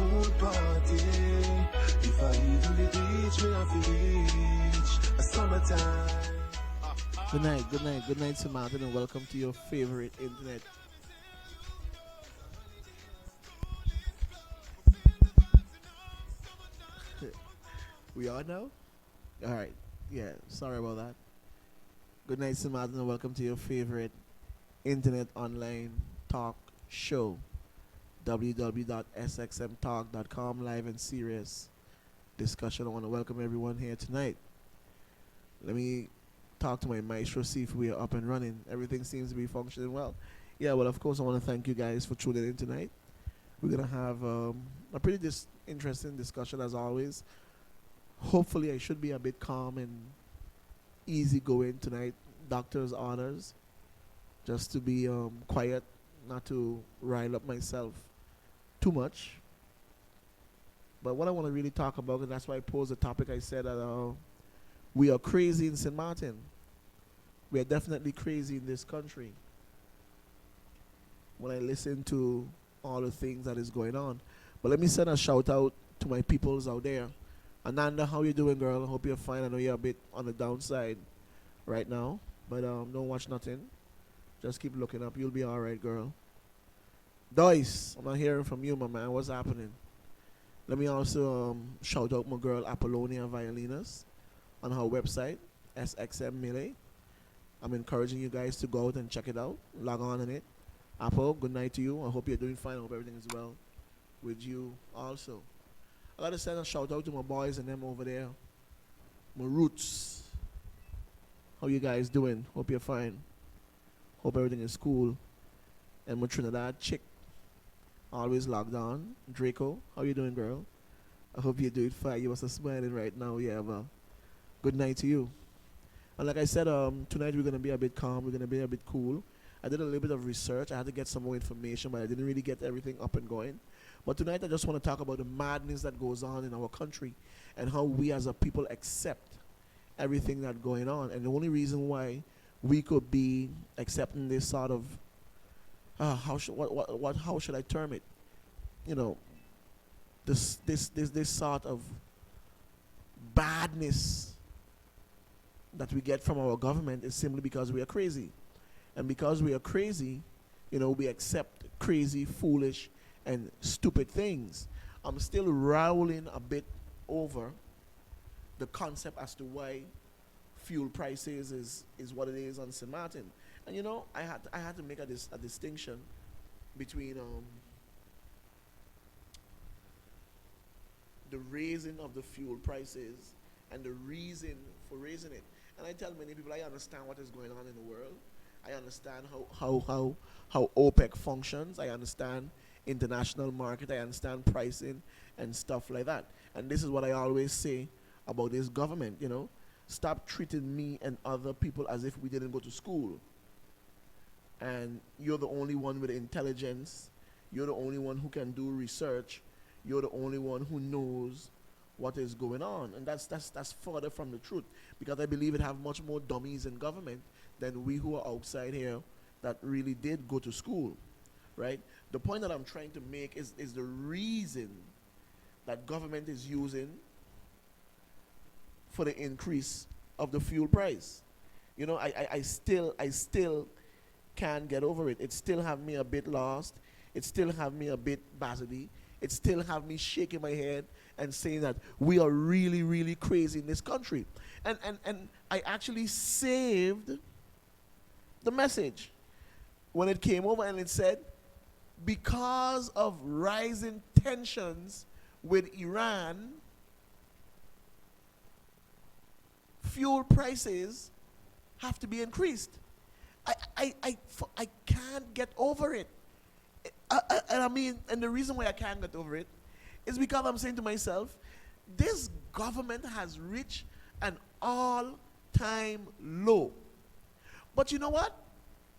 pool party. If I even reach me, I feel reach a summertime. Good night, Sir Martin, and welcome to your favorite internet. We are now? Alright, yeah, sorry about that. Good night, Sir Martin, and welcome to your favorite internet online talk show. www.sxmtalk.com, live and serious discussion. I want to welcome everyone here tonight. Let me talk to my maestro, see if we are up and running. Everything seems to be functioning well. Yeah, well, of course, I want to thank you guys for tuning in tonight. We're going to have a pretty interesting discussion as always. Hopefully, I should be a bit calm and easy going tonight. Doctor's orders. Just to be quiet, not to rile up myself too much. But what I want to really talk about, and that's why I posed the topic, I said that we are crazy in St. Martin. We are definitely crazy in this country. When I listen to all the things that is going on. But let me send a shout out to my peoples out there. Ananda, how you doing, girl? I hope you're fine. I know you're a bit on the downside right now. But don't watch nothing. Just keep looking up. You'll be all right, girl. Doyce, I'm not hearing from you, my man. What's happening? Let me also shout out my girl Apollonia Violinas on her website, SXMTalk. I'm encouraging you guys to go out and check it out. Log on in it. Apple, good night to you. I hope you're doing fine. I hope everything is well with you also. I got to send a shout out to my boys and them over there. My roots. How you guys doing? Hope you're fine. Hope everything is cool. And my Trinidad chick, always logged on. Draco, how you doing, girl? I hope you're doing fine. You must be smiling right now. Yeah, but good night to you. And like I said, tonight we're going to be a bit calm. We're going to be a bit cool. I did a little bit of research. I had to get some more information, but I didn't really get everything up and going. But tonight I just want to talk about the madness that goes on in our country and how we as a people accept everything that's going on. And the only reason why we could be accepting this sort of how should I term it? You know, this sort of badness that we get from our government is simply because we are crazy. And because we are crazy, you know, we accept crazy, foolish, and stupid things. I'm still rolling a bit over the concept as to why fuel prices is what it is on St. Martin. And you know, I had to make a distinction between the raising of the fuel prices and the reason for raising it. And I tell many people I understand what is going on in the world. I understand how OPEC functions. I understand international market. I understand pricing and stuff like that. And this is what I always say about this government, you know. Stop treating me and other people as if we didn't go to school. And you're the only one with intelligence. You're the only one who can do research. You're the only one who knows what is going on. And that's further from the truth. Because I believe it have much more dummies in government than we who are outside here that really did go to school. Right? The point that I'm trying to make is the reason that government is using for the increase of the fuel price. You know, I still can't get over it. It still have me a bit lost. It still have me a bit basity. It still have me shaking my head and saying that we are really, really crazy in this country. And I actually saved the message when it came over and it said, because of rising tensions with Iran, fuel prices have to be increased. I can't get over it. And the reason why I can't get over it is because I'm saying to myself, this government has reached an all-time low. But you know what?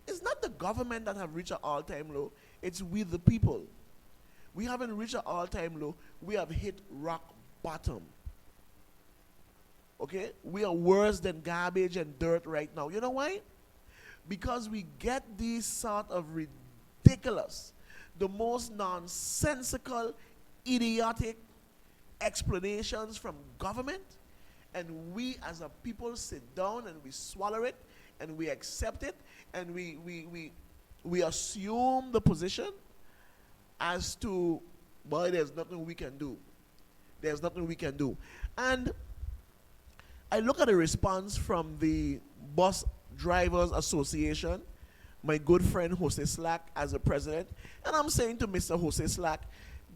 It's not the government that have reached an all-time low. It's we the people. We haven't reached an all-time low. We have hit rock bottom. Okay? We are worse than garbage and dirt right now. You know why? Because we get these sort of ridiculous, the most nonsensical, idiotic explanations from government, and we as a people sit down and we swallow it and we accept it, and we assume the position as to, boy, there's nothing we can do. There's nothing we can do. And I look at the response from the Bus Drivers Association, my good friend Jose Slack as a president, and I'm saying to Mr. Jose Slack,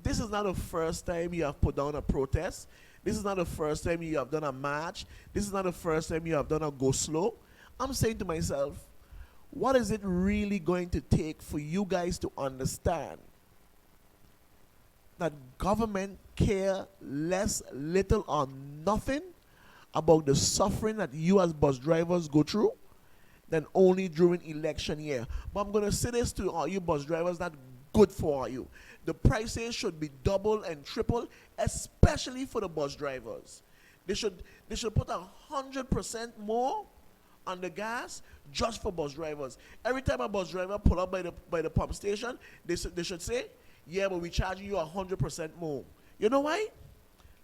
this is not the first time you have put down a protest. This is not the first time you have done a march. This is not the first time you have done a go slow. I'm saying to myself, what is it really going to take for you guys to understand that government care less, little, or nothing about the suffering that you as bus drivers go through than only during election year? But I'm going to say this to all you bus drivers, that good for you. The prices should be double and triple, especially for the bus drivers. They should put 100% more on the gas just for bus drivers. Every time a bus driver pull up by the pump station, they should say, yeah, but we charging you 100% more. You know why?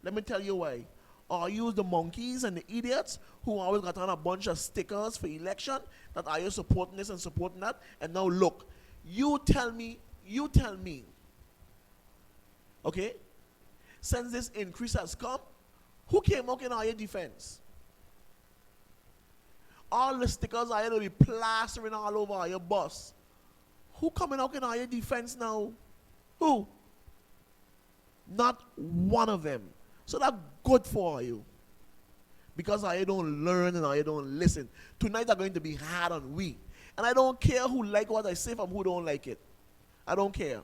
Let me tell you why. Are you the monkeys and the idiots who always got on a bunch of stickers for election that are you supporting this and supporting that? And now look, you tell me, okay, since this increase has come, who came out in our defense? All the stickers are going to be plastering all over your bus. Who coming out in our defense now? Who? Not one of them. So that's good for you. Because I don't learn and I don't listen. Tonight are going to be hard on we. And I don't care who like what I say from who don't like it. I don't care.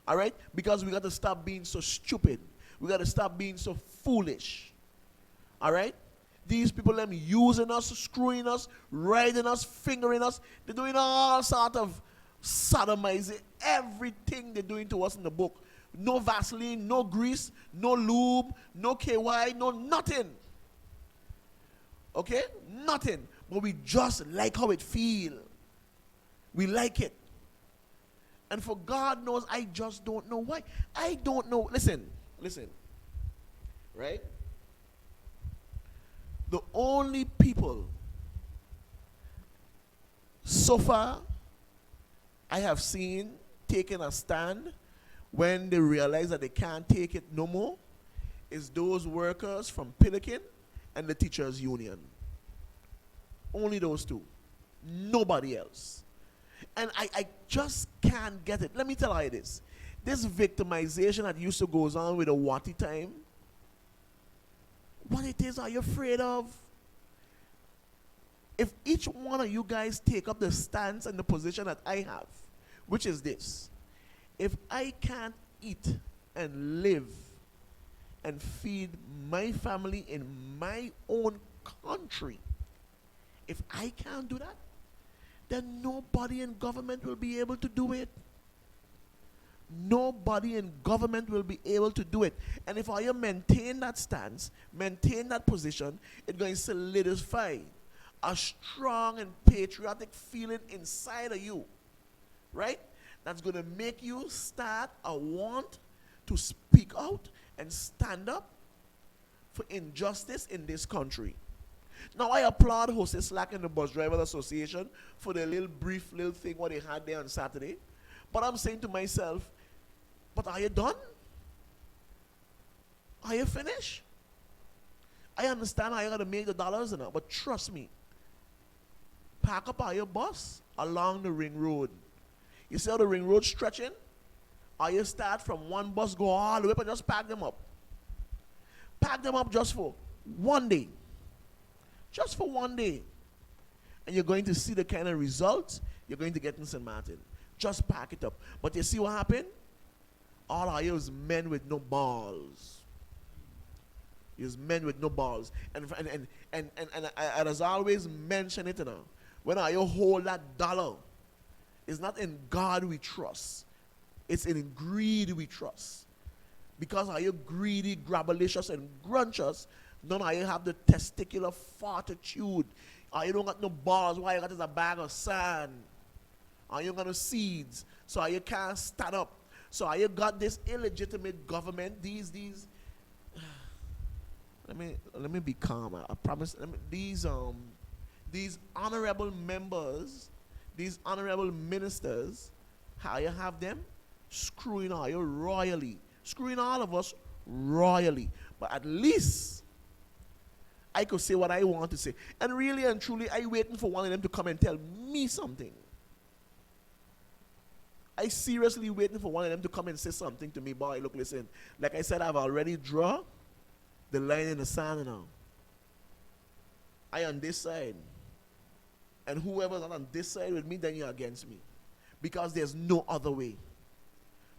All right? Because we got to stop being so stupid. We got to stop being so foolish. All right? These people, them using us, screwing us, riding us, fingering us. They're doing all sort of sodomizing. Everything they're doing to us in the book. No Vaseline, no grease, no lube, no KY, no nothing. Okay? Nothing. But we just like how it feel. We like it. And for God knows, I just don't know why. I don't know. Listen. Right? The only people so far I have seen taking a stand when they realize that they can't take it no more is those workers from Pelican and the teachers union. Only those two. Nobody else. And I just can't get it. Let me tell you this. This victimization that used to goes on with the Wati time, what it is are you afraid of? If each one of you guys take up the stance and the position that I have, which is this: if I can't eat and live and feed my family in my own country, if I can't do that, then nobody in government will be able to do it. Nobody in government will be able to do it. And if I maintain that stance, maintain that position, it's going to solidify a strong and patriotic feeling inside of you, right? That's going to make you start a want to speak out and stand up for injustice in this country. Now, I applaud Jose Slack and the Bus Drivers Association for the brief little thing what they had there on Saturday. But I'm saying to myself, but are you done? Are you finished? I understand how you got to make the dollars and all, but trust me, pack up all your bus along the ring road. You see how the ring road stretching? Or you start from one bus, go all the way up and just pack them up. Pack them up just for one day. Just for one day. And you're going to see the kind of results you're going to get in St. Martin. Just pack it up. But you see what happened? All I hear is men with no balls. Is men with no balls. And as I always mention it, when I hold that dollar, it's not in God we trust. It's in greed we trust. Because are you greedy, grabalicious, and grunchous, none of you have the testicular fortitude. Or you don't got no balls, why you got is a bag of sand. Or you got no seeds, so you can't stand up. So you got this illegitimate government, these let me be calm. I promise. These honorable members, these honorable ministers, how you have them screwing all you royally, screwing all of us royally. But at least I could say what I want to say. And really and truly, I waiting for one of them to come and tell me something. I seriously waiting for one of them to come and say something to me. Boy, look, listen. Like I said, I've already drawn the line in the sand now. I on this side. And whoever's not on this side with me, then you're against me. Because there's no other way.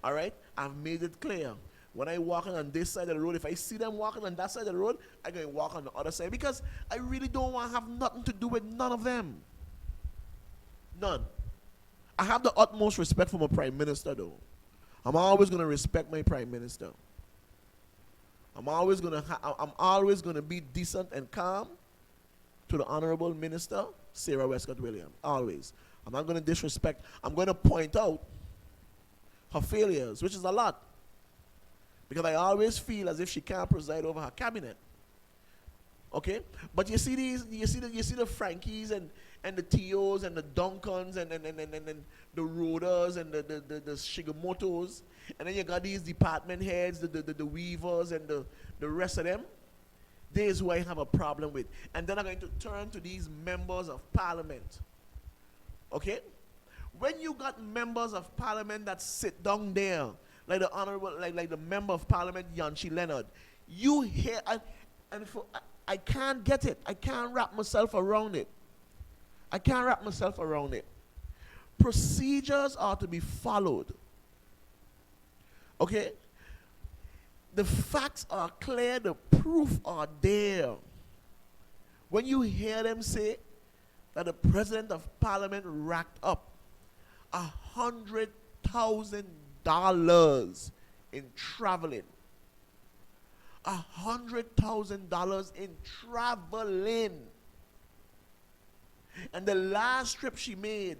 All right? I've made it clear. When I walk on this side of the road, if I see them walking on that side of the road, I'm going to walk on the other side. Because I really don't want to have nothing to do with none of them. None. I have the utmost respect for my prime minister, though. I'm always going to respect my prime minister. I'm always going to be decent and calm to the honorable minister, Sarah Westcott Williams. Always. I'm not going to disrespect. I'm going to point out her failures, which is a lot. Because I always feel as if she can't preside over her cabinet. Okay? But you see the Frankies and the Tios and the Duncans and the Roders and the Shigemotos. And then you got these department heads, the Weavers and the rest of them. There's who I have a problem with. And then I'm going to turn to these members of parliament. Okay? When you got members of parliament that sit down there, like the honorable, like the member of parliament, Yanchi Leonard, you hear, I can't get it. I can't wrap myself around it. I can't wrap myself around it. Procedures are to be followed. Okay? The facts are clear, the proof are there. When you hear them say that the president of parliament racked up $100,000 in traveling, $100,000 in traveling, and the last trip she made,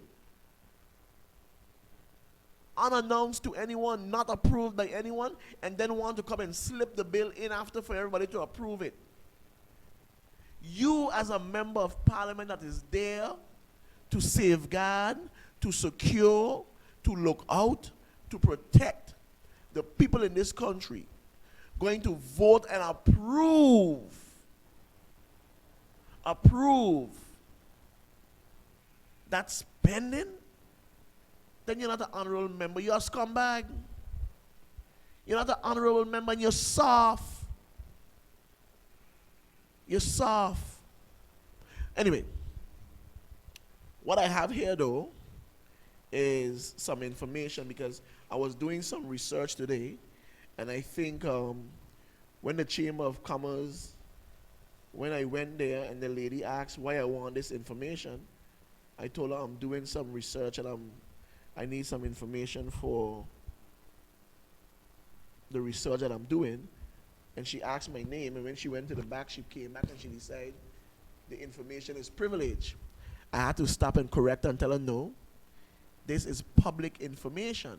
unannounced to anyone, not approved by anyone, and then want to come and slip the bill in after for everybody to approve it. You as a member of parliament that is there to safeguard, to secure, to look out, to protect the people in this country, going to vote and approve that spending, then you're not an honorable member. You're a scumbag. You're not an honorable member and you're soft. You're soft. Anyway, what I have here though is some information because I was doing some research today and I think when the Chamber of Commerce, when I went there and the lady asked why I want this information, I told her I'm doing some research and I need some information for the research that I'm doing. And she asked my name, and when she went to the back, she came back and she decided the information is privilege. I had to stop and correct her and tell her, no, this is public information.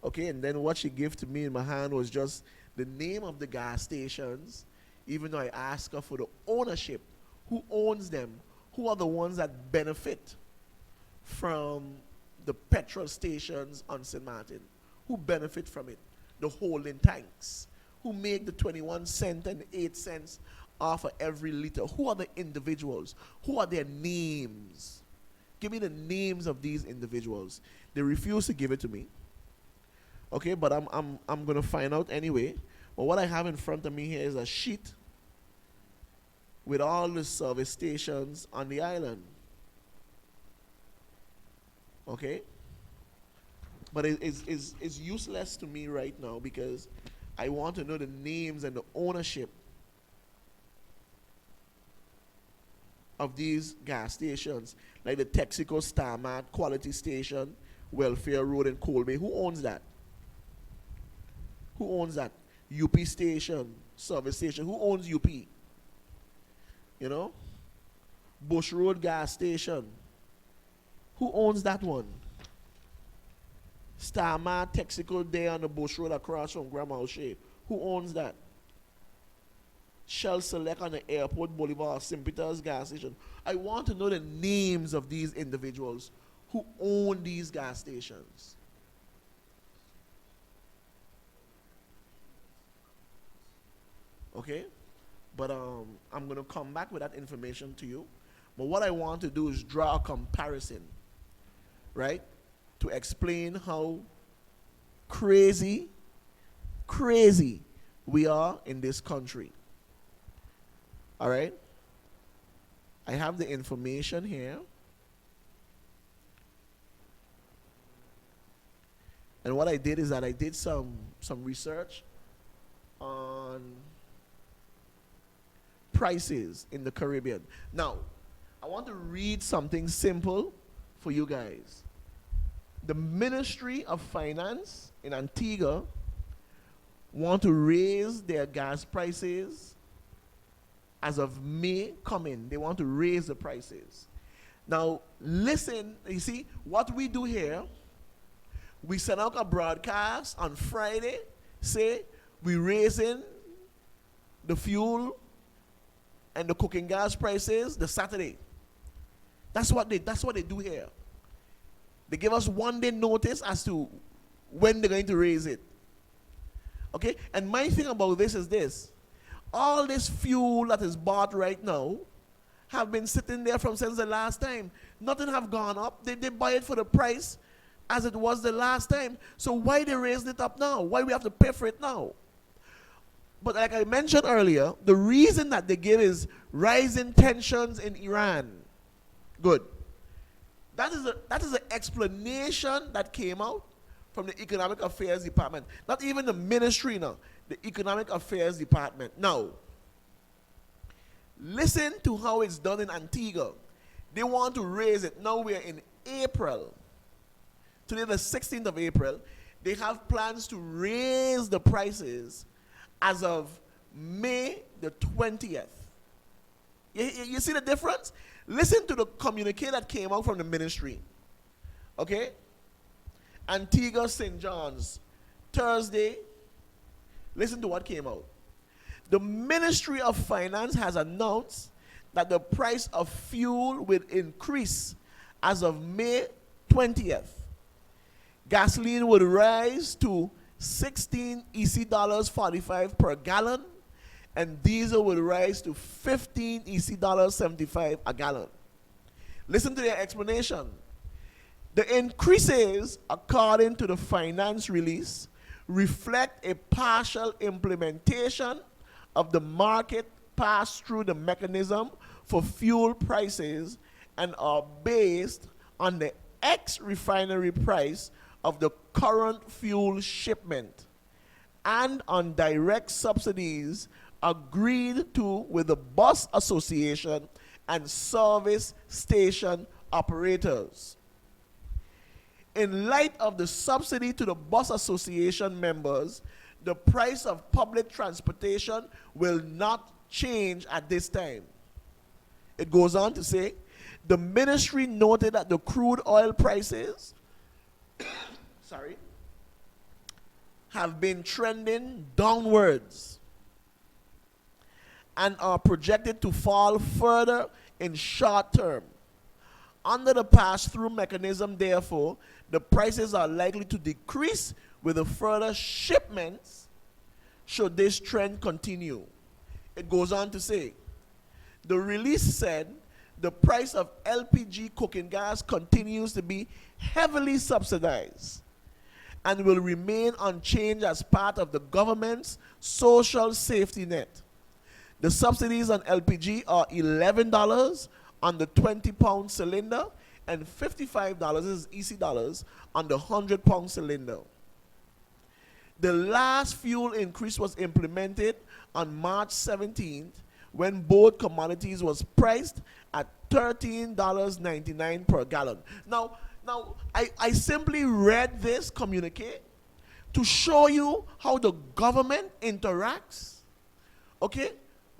Okay, and then what she gave to me in my hand was just the name of the gas stations, even though I asked her for the ownership. Who owns them? Who are the ones that benefit from the petrol stations on St. Martin? Who benefit from it? The holding tanks. Who make the 21 cents and 8 cents off of every liter? Who are the individuals? Who are their names? Give me the names of these individuals. They refuse to give it to me. Okay, but I'm gonna find out anyway. But what I have in front of me here is a sheet with all the service stations on the island. Okay? But it's useless to me right now because I want to know the names and the ownership of these gas stations, like the Texaco Starmart Quality Station, Welfare Road in Colby. Who owns that? Who owns that? UP Station, service station. Who owns UP? You know? Bush Road Gas Station. Who owns that one? Starmart Texaco there on the Bush Road across from Grandma O'Shea. Who owns that? Shell Select on the Airport Boulevard, St. Peter's gas station. I want to know the names of these individuals who own these gas stations. Okay? But I'm going to come back with that information to you. But what I want to do is draw a comparison, right? To explain how crazy we are in this country. All right? I have the information here. And what I did is that I did some research on prices in the Caribbean. Now, I want to read something simple for you guys. The Ministry of Finance in Antigua want to raise their gas prices as of May coming. They want to raise the prices. Now, listen, you see, what we do here, we send out a broadcast on Friday, say we raising the fuel and the cooking gas prices the Saturday. That's what they do here. They give us 1 day notice as to when they're going to raise it. Okay? And my thing about this is this. All this fuel that is bought right now have been sitting there since the last time. Nothing have gone up. They buy it for the price as it was the last time. So why they raising it up now? Why we have to pay for it now? But like I mentioned earlier, the reason that they give is rising tensions in Iran. Good. That is an explanation that came out from the Economic Affairs Department. Not even the ministry now, the Economic Affairs Department. Now, listen to how it's done in Antigua. They want to raise it. Now we are in April. Today, the 16th of April. They have plans to raise the prices as of May the 20th. You see the difference? Listen to the communique that came out from the ministry. Okay? Antigua St. John's, Thursday. Listen to what came out. The Ministry of Finance has announced that the price of fuel will increase as of May 20th. Gasoline would rise to 16 EC dollars 45 per gallon, and diesel will rise to 15 EC dollars 75 a gallon. Listen to their explanation. The increases, according to the finance release, reflect a partial implementation of the market pass-through the mechanism for fuel prices and are based on the ex-refinery price of the current fuel shipment and on direct subsidies agreed to with the bus association and service station operators. In light of the subsidy to the bus association members, the price of public transportation will not change at this time. It goes on to say, the ministry noted that the crude oil prices have been trending downwards and are projected to fall further in short term. Under the pass-through mechanism, therefore, the prices are likely to decrease with the further shipments should this trend continue. It goes on to say, the release said the price of LPG cooking gas continues to be heavily subsidized and will remain unchanged as part of the government's social safety net. The subsidies on LPG are $11 on the 20-pound cylinder and $55 is EC dollars on the 100-pound cylinder. The last fuel increase was implemented on March 17th when both commodities was priced at $13.99 per gallon. Now I simply read this communique to show you how the government interacts, okay,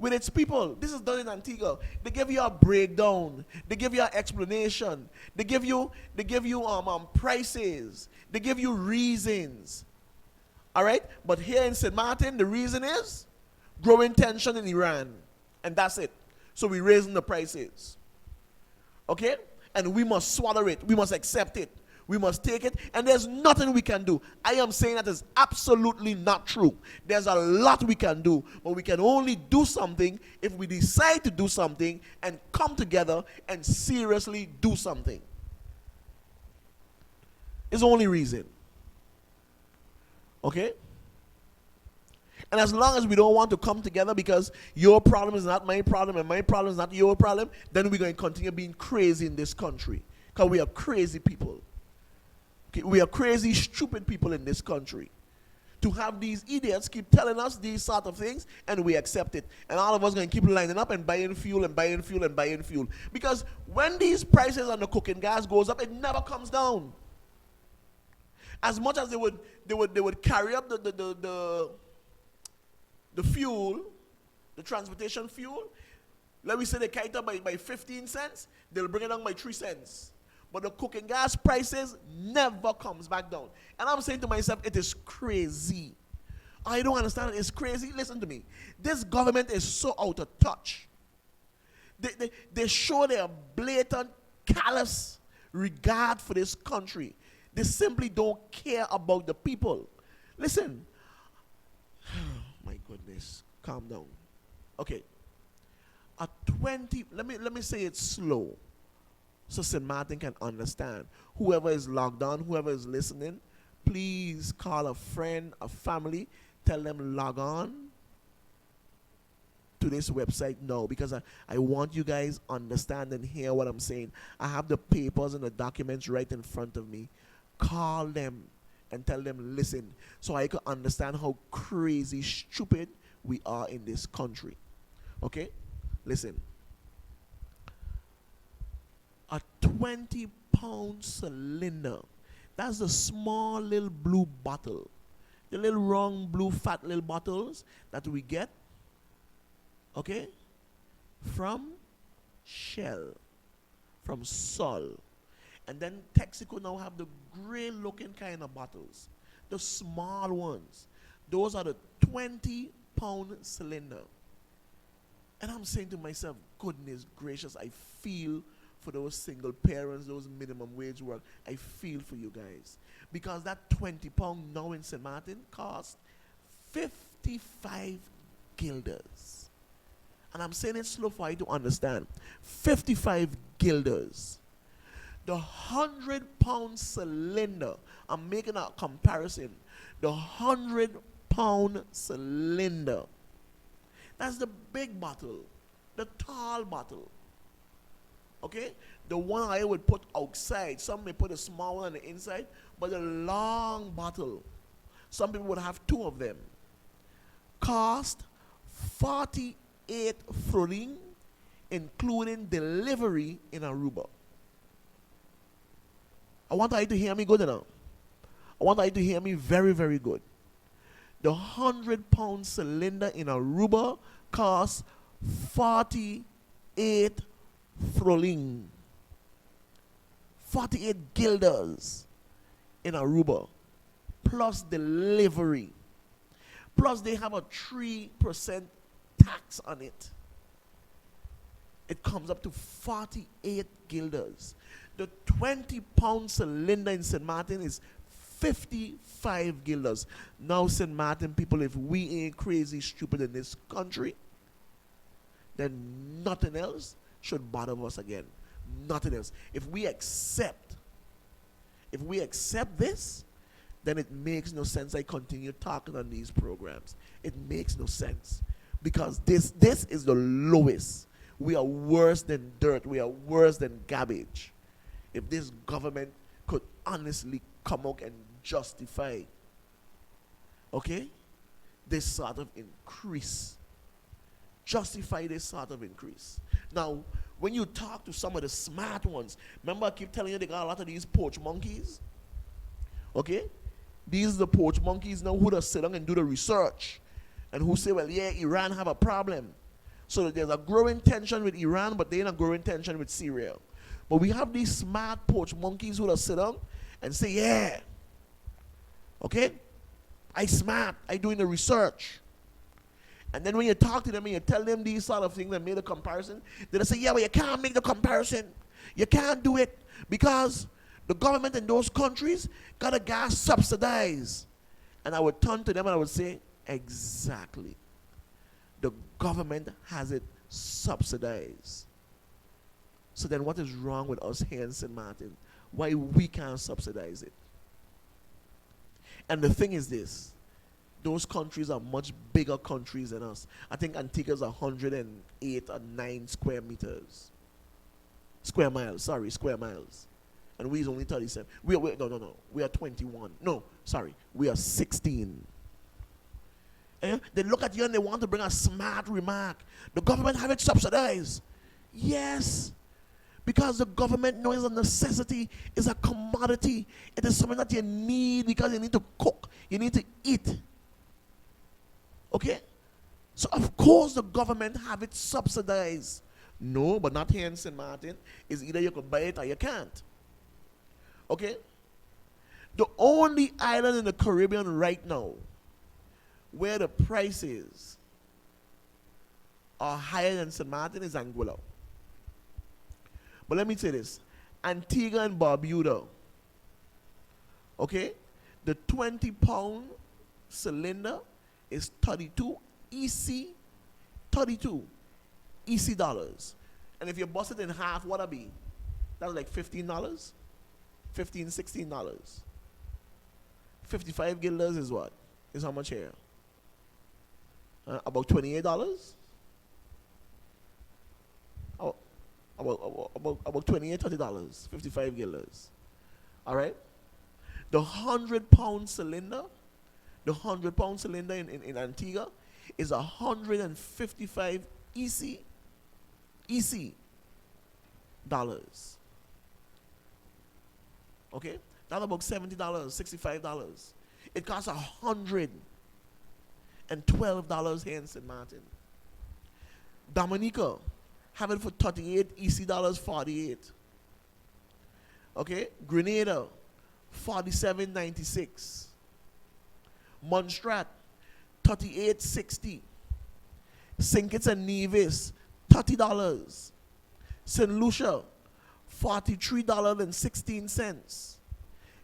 with its people. This is done in Antigua. They give you a breakdown. They give you an explanation. They give you prices. They give you reasons. All right? But here in St. Martin, the reason is growing tension in Iran. And that's it. So we're raising the prices. Okay? And we must swallow it. We must accept it. We must take it. And there's nothing we can do. I am saying that is absolutely not true. There's a lot we can do. But we can only do something if we decide to do something and come together and seriously do something. It's the only reason. Okay? And as long as we don't want to come together because your problem is not my problem and my problem is not your problem, then we're going to continue being crazy in this country. Because we are crazy people. Okay? We are crazy, stupid people in this country. To have these idiots keep telling us these sort of things and we accept it. And all of us are going to keep lining up and buying fuel and buying fuel and buying fuel. Because when these prices on the cooking gas goes up, it never comes down. As much as they would carry up the fuel, the transportation fuel, let me say they carry it up by 15 cents, they'll bring it down by 3 cents. But the cooking gas prices never comes back down. And I'm saying to myself, it is crazy. I don't understand it. It's crazy. Listen to me. This government is so out of touch. They show their blatant, callous regard for this country. They simply don't care about the people. Listen. My goodness. Calm down. Okay. At 20, let me say it slow so St. Martin can understand. Whoever is logged on, whoever is listening, please call a friend, a family, tell them log on to this website now, because I want you guys understand and hear what I'm saying. I have the papers and the documents right in front of me. Call them and tell them listen, so I can understand how crazy stupid we are in this country. Okay? Listen. A 20-pound cylinder. That's the small little blue bottle. The little round blue fat little bottles that we get, okay, from Shell, from Sol. And then Texaco now have the gray looking kind of bottles, the small ones. Those are the 20-pound cylinder. And I'm saying to myself, goodness gracious, I feel for those single parents, those minimum wage work. I feel for you guys. Because that 20 pound now in St. Martin costs 55 guilders. And I'm saying it slow for you to understand. 55 guilders. The 100-pound cylinder, I'm making a comparison. The 100-pound cylinder. That's the big bottle, the tall bottle. Okay? The one I would put outside. Some may put a small one on the inside, but the long bottle, some people would have 2 of them, cost 48 florin, including delivery in Aruba. I want you to hear me good enough. I want you to hear me very, very good. The 100-pound cylinder in Aruba costs 48 florin. 48 guilders in Aruba. Plus delivery. Plus they have a 3% tax on it. It comes up to 48 guilders. The 20-pound cylinder in St. Martin is 55 guilders. Now, St. Martin people, if we ain't crazy stupid in this country, then nothing else should bother us again. Nothing else. If we accept this, then it makes no sense I continue talking on these programs. It makes no sense. Because this is the lowest. We are worse than dirt. We are worse than garbage. If this government could honestly come out and justify, okay, this sort of increase. Justify this sort of increase. Now, when you talk to some of the smart ones, remember I keep telling you they got a lot of these poach monkeys? Okay? These are the poach monkeys now who just sit down and do the research. And who say, well, yeah, Iran have a problem. So there's a growing tension with Iran, but there's a growing tension with Syria. But we have these smart porch monkeys who will sit down and say, yeah, okay, I smart, I doing the research. And then when you talk to them and you tell them these sort of things and make a comparison, they'll say, yeah, but you can't make the comparison. You can't do it because the government in those countries got a gas subsidized. And I would turn to them and I would say, exactly. The government has it subsidized. So then what is wrong with us here in St. Martin? Why we can't subsidize it? And the thing is this, those countries are much bigger countries than us. I think Antigua is 108 or 9 square meters. Square miles. And we is only 37. No. We are 21. No, sorry. We are 16. They look at you and they want to bring a smart remark. The government have it subsidized. Yes. Because the government knows a necessity is a commodity. It is something that you need because you need to cook. You need to eat. Okay? So of course the government have it subsidized. No, but not here in St. Martin. It's either you can buy it or you can't. Okay? The only island in the Caribbean right now where the prices are higher than St. Martin is Anguilla. But let me say this. Antigua and Barbuda, okay? The 20-pound cylinder is 32 EC dollars. And if you bust it in half, what'll be? That's like $15? $16. 55 guilders is what? Is how much here? About $28? About $28, $30, 55 guilders. All right? The 100-pound cylinder, in Antigua is 155 EC dollars. Okay? That's about $70, $65. It costs $112 here in St. Martin. Dominica have it for 38 EC dollars, 48. Okay? Grenada, 47.96. Montserrat, 38.60. St. Kitts and Nevis, $30. St. Lucia, $43.16.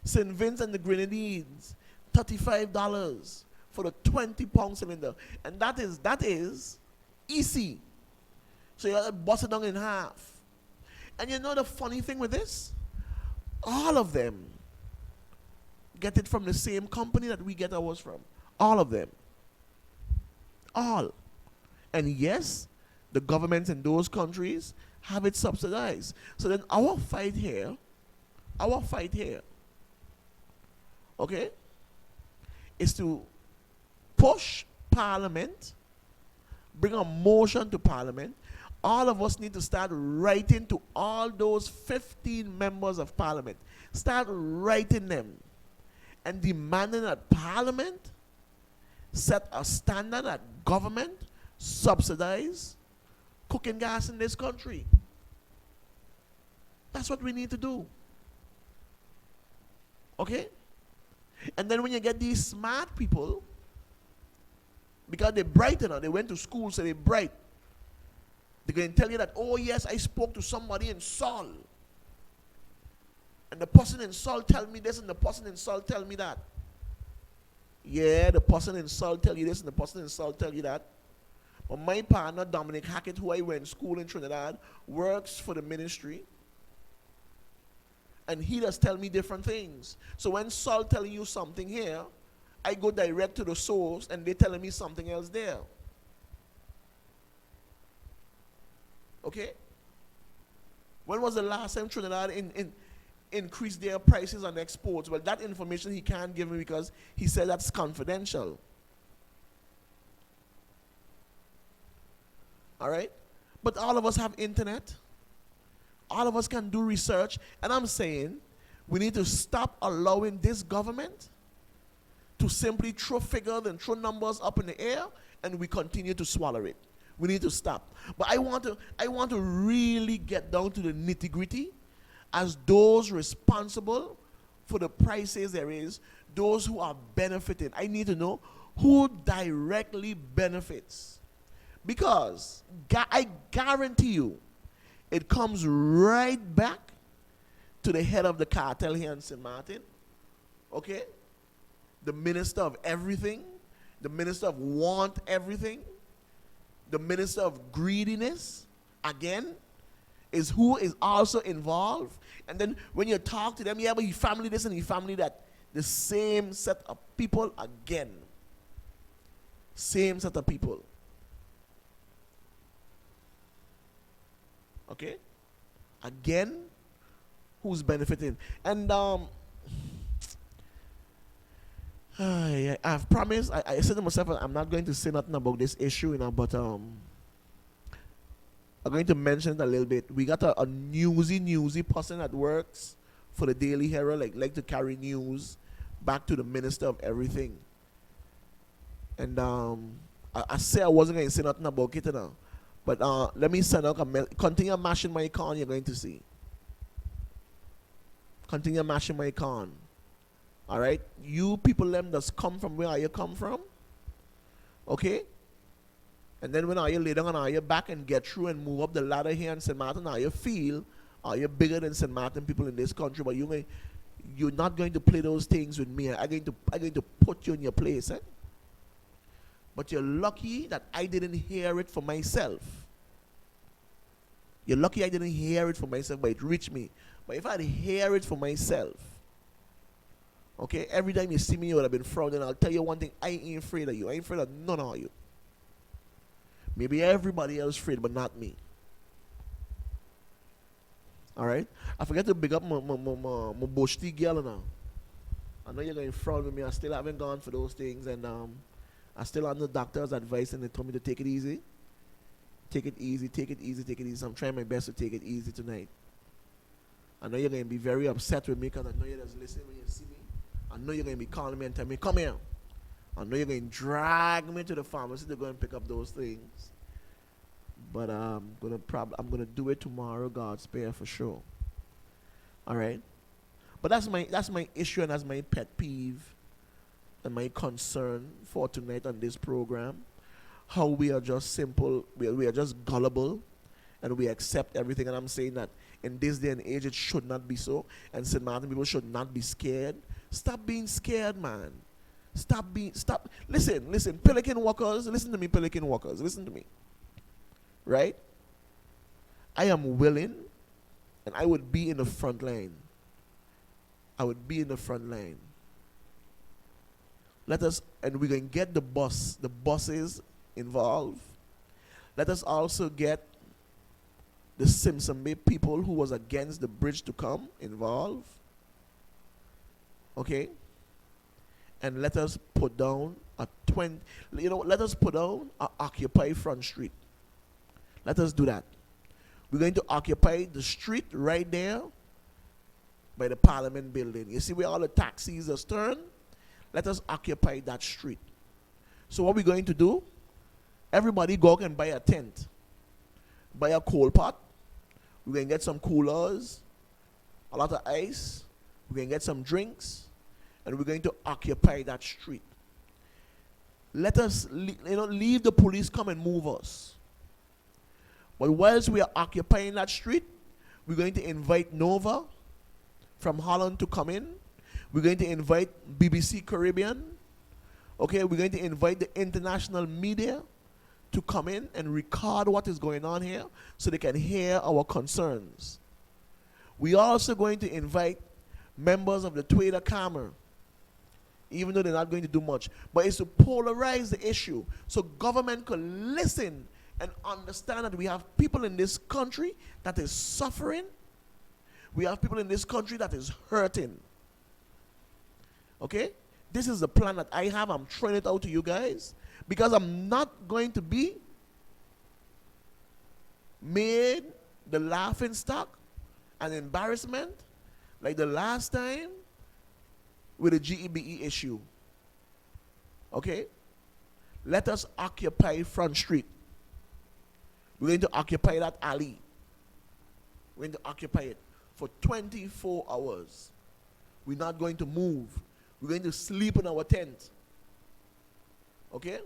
St. Vincent and the Grenadines, $35 for the 20-pound cylinder. And that is EC. So you got to bust it down in half. And you know the funny thing with this? All of them get it from the same company that we get ours from. All of them. All. And yes, the governments in those countries have it subsidized. So then our fight here, okay, is to push Parliament, bring a motion to Parliament. All of us need to start writing to all those 15 members of Parliament. Start writing them and demanding that Parliament set a standard that government subsidize cooking gas in this country. That's what we need to do. Okay? And then when you get these smart people, because they're bright enough, they went to school, so they're bright. They're going to tell you that, oh yes, I spoke to somebody in Seoul. And the person in Seoul tell me this and the person in Seoul tell me that. Yeah, the person in Seoul tell you this and the person in Seoul tell you that. But my partner, Dominic Hackett, who I went to school in Trinidad, works for the ministry. And he does tell me different things. So when Seoul telling you something here, I go direct to the source and they're telling me something else there. Okay? When was the last time Trinidad increased their prices on exports? Well, that information he can't give me because he said that's confidential. All right? But all of us have internet. All of us can do research. And I'm saying we need to stop allowing this government to simply throw figures and throw numbers up in the air and we continue to swallow it. We need to stop. But I want to really get down to the nitty gritty as those responsible for the prices there is, those who are benefiting. I need to know who directly benefits. Because I guarantee you, it comes right back to the head of the cartel here in St. Martin. Okay? The minister of everything, the minister of want everything, the minister of greediness, again, is who is also involved. And then when you talk to them, yeah, but he family this and he family that. The same set of people again. Same set of people. Okay? Again, who's benefiting? And I've promised, I said to myself, I'm not going to say nothing about this issue, but I'm going to mention it a little bit. We got a newsy person that works for the Daily Herald, like to carry news back to the minister of everything. And I said I wasn't going to say nothing about it now. But let me send out continue mashing my icon, you're going to see. Continue mashing my icon. All right? You people them just come from where you come from. Okay? And then when you lay down on your back and get through and move up the ladder here in St. Martin, now you feel you're bigger than St. Martin people in this country, but you're not going to play those things with me. I'm going to put you in your place. Eh? But you're lucky that I didn't hear it for myself. You're lucky I didn't hear it for myself, but it reached me. But if I'd hear it for myself, okay, every time you see me, you would have been frowning. I'll tell you one thing, I ain't afraid of you. I ain't afraid of none of you. Maybe everybody else afraid, but not me. All right? I forget to big up my Boshti girl now. I know you're going to frown with me. I still haven't gone for those things. And I still on the doctor's advice, and they told me to take it easy. Take it easy, take it easy, take it easy. So I'm trying my best to take it easy tonight. I know you're going to be very upset with me because I know you're just listening when you see me. I know you're going to be calling me and telling me, come here. I know you're going to drag me to the pharmacy to go and pick up those things. But I'm gonna do it tomorrow, God spare, for sure. All right? But that's my issue, and that's my pet peeve and my concern for tonight on this program. How we are just simple, we are just gullible, and we accept everything. And I'm saying that in this day and age, it should not be so. And St. Martin people should not be scared. Stop being scared, man. Stop. Listen, Pelican Walkers, listen to me, Pelican Walkers, listen to me. Right? I am willing, and I would be in the front line. I would be in the front line. Let us, and we can get the buses involved. Let us also get the Simpson Bay people who was against the bridge to come involved. Okay? And let us put down let us put down a Occupy Front Street. Let us do that. We're going to occupy the street right there by the Parliament building. You see where all the taxis are turned? Let us occupy that street. So what we're going to do, everybody go and buy a tent. Buy a coal pot. We're going to get some coolers, a lot of ice. We're going to get some drinks. And we're going to occupy that street. Let us leave the police come and move us. But whilst we are occupying that street, we're going to invite Nova from Holland to come in. We're going to invite BBC Caribbean. Okay, we're going to invite the international media to come in and record what is going on here so they can hear our concerns. We are also going to invite members of the Twitter Camera, even though they're not going to do much. But it's to polarize the issue so government could listen and understand that we have people in this country that is suffering. We have people in this country that is hurting. Okay? This is the plan that I have. I'm throwing it out to you guys because I'm not going to be made the laughing stock and embarrassment like the last time with the GEBE issue. Okay? Let us occupy Front Street. We're going to occupy that alley. We're going to occupy it for 24 hours. We're not going to move. We're going to sleep in our tent. Okay?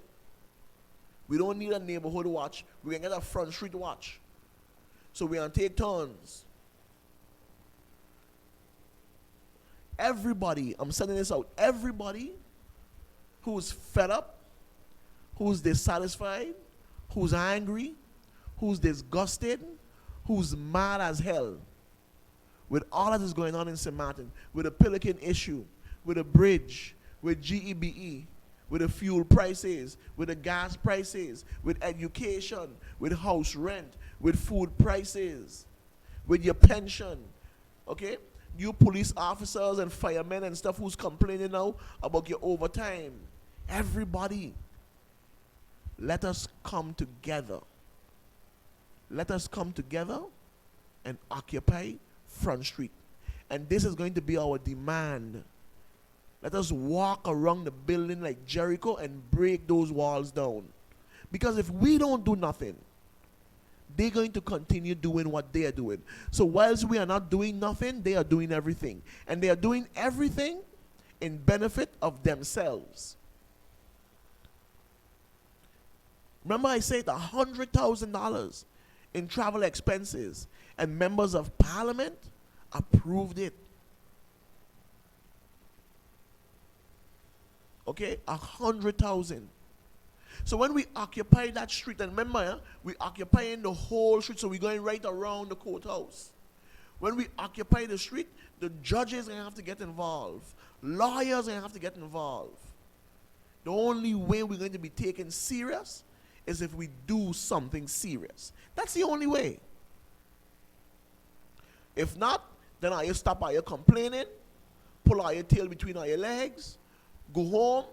We don't need a neighborhood watch. We're going to get a front street watch. So we're going to take turns. Everybody, I'm sending this out. Everybody who's fed up, who's dissatisfied, who's angry, who's disgusted, who's mad as hell with all that is going on in St. Martin, with the Pelican issue, with the bridge, with GEBE, with the fuel prices, with the gas prices, with education, with house rent, with food prices, with your pension, okay? You police officers and firemen and stuff who's complaining now about your overtime. Everybody, let us come together. Let us come together and occupy Front Street. And this is going to be our demand. Let us walk around the building like Jericho and break those walls down. Because if we don't do nothing, they're going to continue doing what they are doing. So whilst we are not doing nothing, they are doing everything. And they are doing everything in benefit of themselves. Remember I said $100,000 in travel expenses, and members of parliament approved it. Okay, 100,000. So when we occupy that street, and remember, we occupying the whole street, so we're going right around the courthouse. When we occupy the street, the judges are going to have to get involved. Lawyers are going to have to get involved. The only way we're going to be taken serious is if we do something serious. That's the only way. If not, then are you stop by your complaining, pull out your tail between your legs, go home,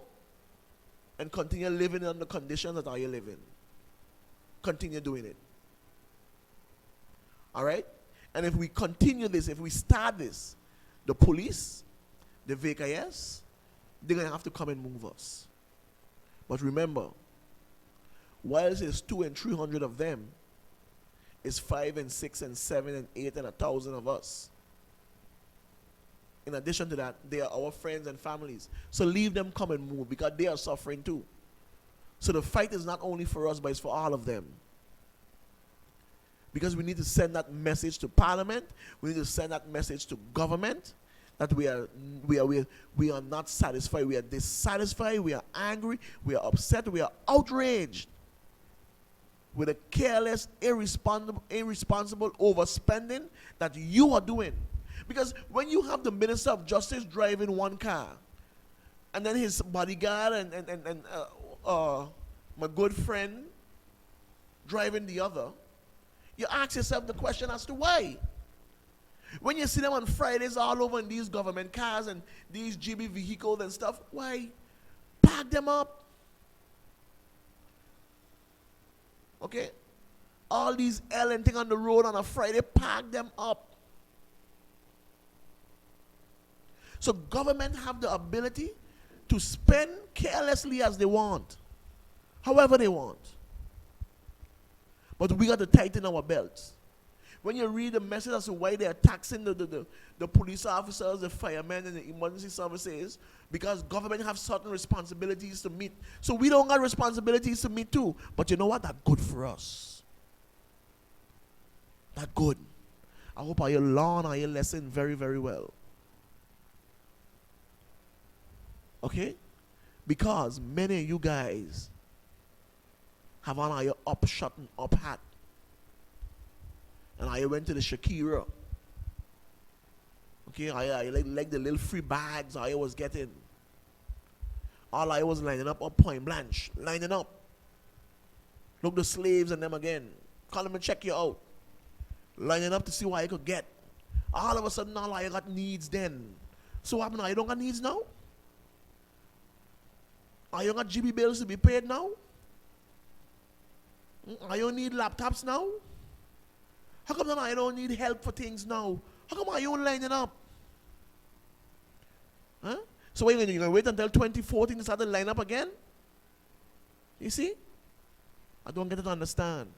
and continue living under conditions that are you living. Continue doing it. All right? And if we continue this, if we start this, the police, the VKS, they're going to have to come and move us. But remember, whilst it's 200 and 300 of them, it's 5 and 6 and 7 and 8 and 1,000 of us. In addition to that, they are our friends and families. So leave them come and move because they are suffering too. So the fight is not only for us, but it's for all of them. Because we need to send that message to Parliament. We need to send that message to government that we are not satisfied. We are dissatisfied. We are angry. We are upset. We are outraged with a careless, irresponsible overspending that you are doing. Because when you have the Minister of Justice driving one car, and then his bodyguard and my good friend driving the other, you ask yourself the question as to why. When you see them on Fridays all over in these government cars and these GB vehicles and stuff, why? Park them up. Okay? All these L and thing on the road on a Friday, park them up. So government have the ability to spend carelessly as they want, however they want. But we got to tighten our belts. When you read the message as to why they are taxing the police officers, the firemen, and the emergency services, because government have certain responsibilities to meet. So we don't got responsibilities to meet too. But you know what? That's good for us. That's good. I hope I learn or you lesson very, very well. Okay? Because many of you guys have on your up shut and up hat. And I went to the Shakira. Okay, I like the little free bags I was getting. All I was lining up Point Blanche. Lining up. Look the slaves and them again. Call them and check you out. Lining up to see what I could get. All of a sudden, all I got needs then. So what happened now? You don't got needs now? Are you got GB bills to be paid now? Are you need laptops now? How come I don't need help for things now? How come I don't lining up? Huh? So what are you going to wait until 2014 to start to line up again? You see? I don't get it to understand.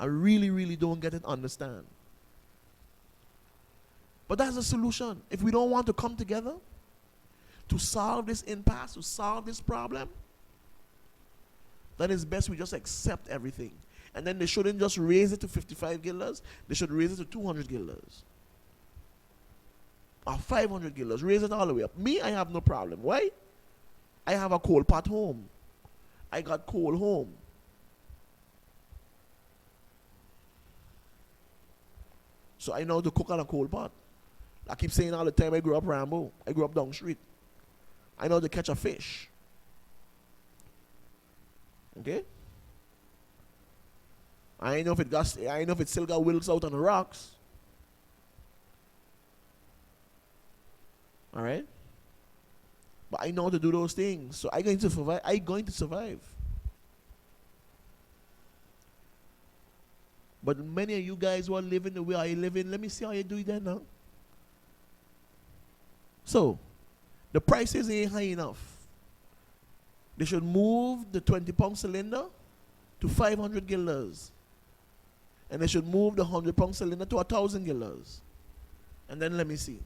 I really, really don't get it, understand. But that's the solution. If we don't want to come together to solve this impasse, to solve this problem, then it's best we just accept everything. And then they shouldn't just raise it to 55 guilders. They should raise it to 200 guilders. Or 500 guilders. Raise it all the way up. Me, I have no problem. Why? I have a coal pot home. I got coal home. So I know how to cook on a coal pot. I keep saying all the time, I grew up Rambo. I grew up down the street. I know how to catch a fish. Okay? I know if it still got wilks out on the rocks. Alright? But I know how to do those things. So I'm going to survive. I'm going to survive. But many of you guys who are living the way I live in, let me see how you do that now. So, the prices ain't high enough. They should move the 20-pound cylinder to 500 guilders. And they should move the 100-pound cylinder to 1,000 guilders. And then let me see.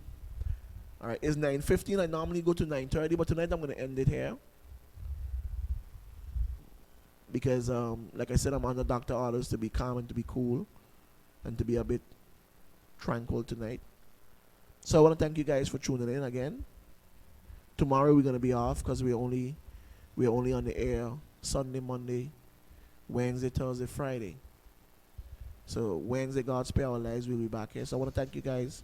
All right, it's 9:15. I normally go to 9:30, but tonight I'm going to end it here. Because, like I said, I'm under doctor orders to be calm and to be cool and to be a bit tranquil tonight. So I want to thank you guys for tuning in again. Tomorrow we're going to be off because we're only on the air Sunday, Monday, Wednesday, Thursday, Friday. So Wednesday, God spare our lives, we'll be back here. So I want to thank you guys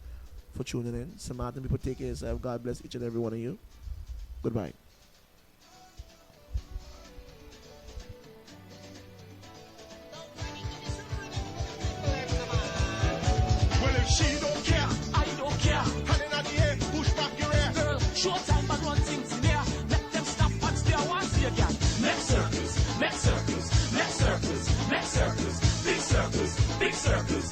for tuning in. Samaritan people, take care of yourself. God bless each and every one of you. Goodbye. Well, if she don't care, I don't care. Hand in the air, push back your air. Girl, show time but run things in there. Let them stop and stare once again. Next circles, next circles, next circles, next circles, big circles, big circles.